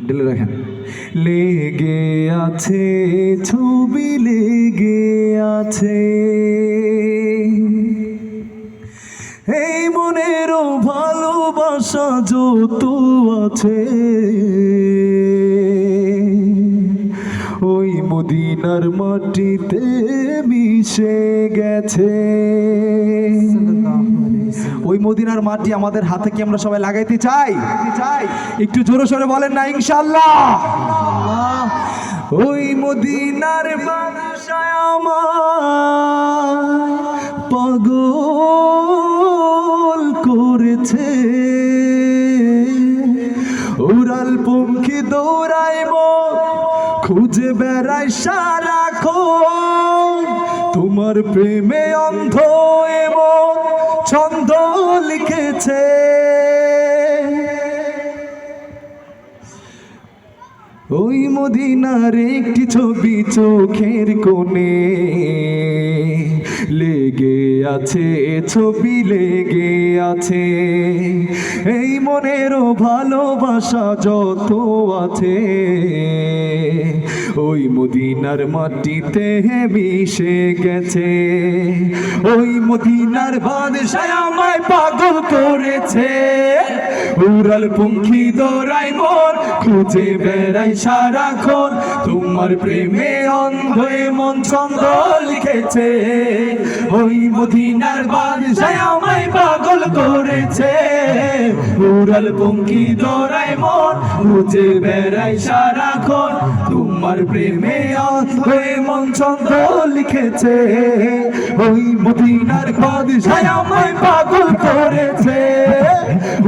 ঢেলে রাখেন। লেগে আছে ছবি লেগে আছে এই মনেরও ভালোবাসা যত আছে ওই মদিনার মাটিতে মিশে গেছে। ওই মদিনার মাটি আমাদের হাতে কি আমরা সবাই লাগাইতে চাই? একটু জোরে সোরে বলেন না ইনশাআল্লাহ। ওই মদিনার বাদশাহ আমায় পাগল করেছে উড়াল পঙ্খী দৌড়ায় মন খুঁজে বেড়ায় সারাক্ষণ তোমার প্রেমে অন্ধ এবং ছন্দ লিখেছে। ওই মদিনার একটি ছবি চোখের কোণে লেগে আছে ছবি লেগে আছে এই মনেরও ভালোবাসা যত আছে ওই মদিনার মাটিতে মিশে গেছে। ওই মদিনার বাদশাহ আমায় পাগল করেছে উড়াল পঙ্খী দৌড়ায় মন খুঁজে বেড়াই সারাক্ষণ তোমার প্রেমে অন্ধ মন ছন্দ লিখেছে। ওই মদিনার বাদশাহ আমায় পাগল করেছে উড়াল পঙ্খী দৌড়ায় মন খুঁজে বেড়াই সারাক্ষণ তোমার প্রেমে অন্ধ মন ছন্দ লিখেছে। ওই মদিনার বাদশাহ আমায় পাগল করেছে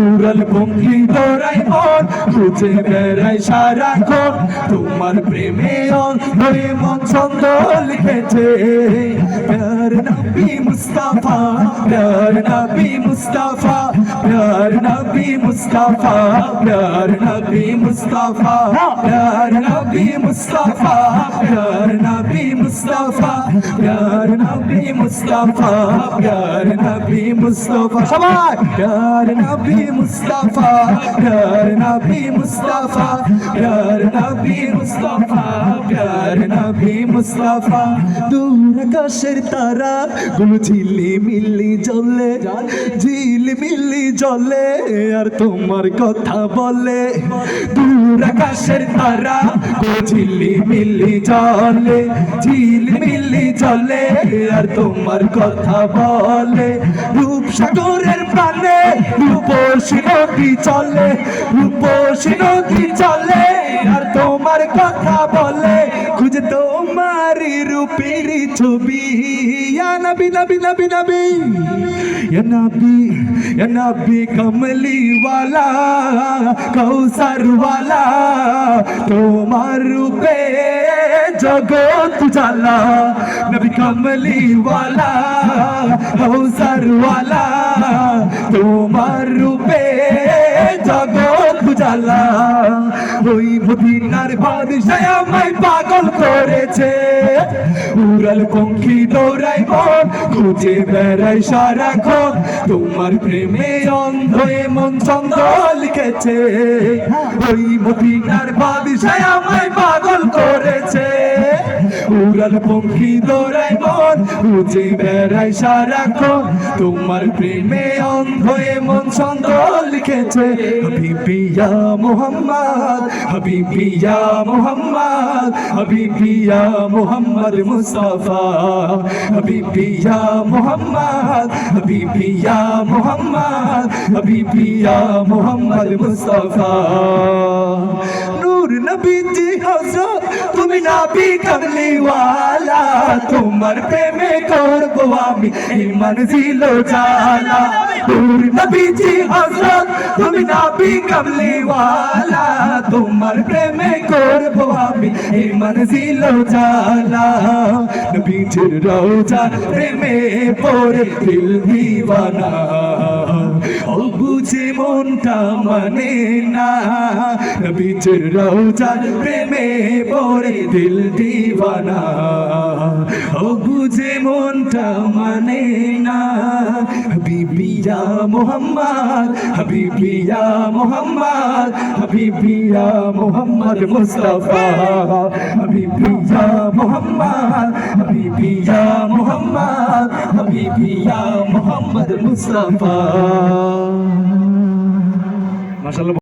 উড়াল পঙ্খী দৌড়ায় মন খুঁজে বেড়াই সারাক্ষণ তোমার প্রেমে অন্ধ মন ছন্দ লিখেছে। প্যার নবী মুস্তাফা প্যার নবী মুস্তাফা প্যার নবী মুস্তাফা প্যার নবী মুস্তাফা প্যার নবী মুস্তাফা প্যার নবী মুস্তাফা প্যার নবী মুস্তাফা প্যার নবী মুস্তাফা সবাই প্যার নবী মুস্তাফা প্যার নবী মুস্তাফা প্যার নবী মুস্তাফা প্যার নবী মুস্তাফা। দূর আকাশের তারা গুলো ঝিলিমিলি জ্বলে ঝিলিমিলি জ্বলে আর তোমার কথা বলে। দূর আকাশের তারা গুলো ঝিলিমিলি জ্বলে ঝিলিমিলি জ্বলে আর তোমার কথা বলে। রূপসাগরের প্রাণে রূপসী নদী চলে রূপসী নদী চলে আর তোমার কথা বলে খুঁজে তোমারি রূপের ছবি। ইয়া নবী নবী নবী নবী ইয়া নবী ইয়া নবী কমলি ওয়ালা কৌসর ওয়ালা তোমার রূপে জগৎ জালা নবী কমলি ওয়ালা কৌসর ওয়ালা তোমার রূপে জগৎ জালা। ওই মদিনার বাদশাহ আমায় পাগল করেছে উড়াল পঙ্খী দৌড়ায় মন খুঁজে বেড়াই সারাক্ষণ তোমার প্রেমে অন্ধ মন ছন্দ লিখেছে। ওই মদিনার বাদশাহ আমায় পাগল করেছে উড়াল পঙ্খী দৌড়ায় মন খুঁজে বেড়াই সারাক্ষণ তোমার প্রেমে অন্ধ মন ছন্দ লিখেছে। হাবিবি ইয়া মুহাম্মদ হাবিবি ইয়া মুহাম্মদ হাবিবি ইয়া মুহাম্মদ মুস্তাফা হাবিবি ইয়া মুহাম্মদ হাবিবি ইয়া মুহাম্মদ হাবিবি ইয়া মুহাম্মদ মুস্তাফা। নূর নবীজি হযরত তুমি নবী কমলি ওয়ালা তোমার প্রেমে করব আমি এই মনজিল জালা। নূর নবীজি হযরত তুমি নবী কমলি ওয়ালা তোমার প্রেমে করব আমি এই মনজিল জালা। নবীজির রওজা প্রেমে পড়ে দিল দিওয়ানা ও বুঝে মনটা মানে না। নবীজির রওজা প্রেমে পড়ে দিল দিওয়ানা ও বুঝে মনটা মানে না। হাবিবি ইয়া মুহাম্মদ হাবিবি ইয়া মুহাম্মদ হাবিবি ইয়া ইয়া মুহাম্মদ মুস্তাফা হাবিবি ইয়া মুহাম্মদ হাবিবি ইয়া মুহাম্মদ হাবিবি ইয়া মুহাম্মদ মুস্তাফা মাশাআল্লাহ।